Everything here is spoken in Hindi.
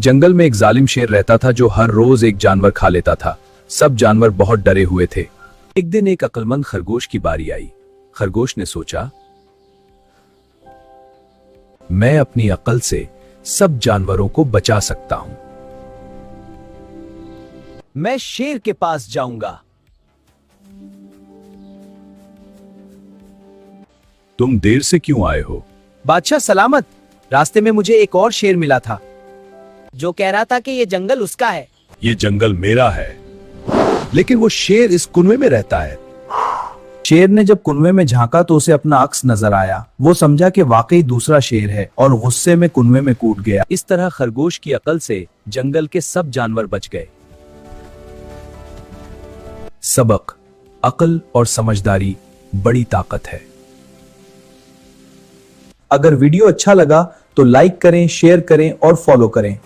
जंगल में एक जालिम शेर रहता था जो हर रोज एक जानवर खा लेता था। सब जानवर बहुत डरे हुए थे। एक दिन एक अक्लमंद खरगोश की बारी आई। खरगोश ने सोचा, मैं अपनी अक्ल से सब जानवरों को बचा सकता हूं। मैं शेर के पास जाऊंगा। तुम देर से क्यों आए हो? बादशाह सलामत। रास्ते में मुझे एक और शेर मिला था जो कह रहा था कि ये जंगल उसका है। ये जंगल मेरा है। लेकिन वो शेर इस कुनवे में रहता है। शेर ने जब कुनवे में झांका तो उसे अपना अक्स नजर आया। वो समझा कि वाकई दूसरा शेर है और गुस्से में कुनवे में कूद गया। इस तरह खरगोश की अकल से जंगल के सब जानवर बच गए। सबक: अकल और समझदारी बड़ी ताकत है। अगर वीडियो अच्छा लगा तो लाइक करें, शेयर करें और फॉलो करें।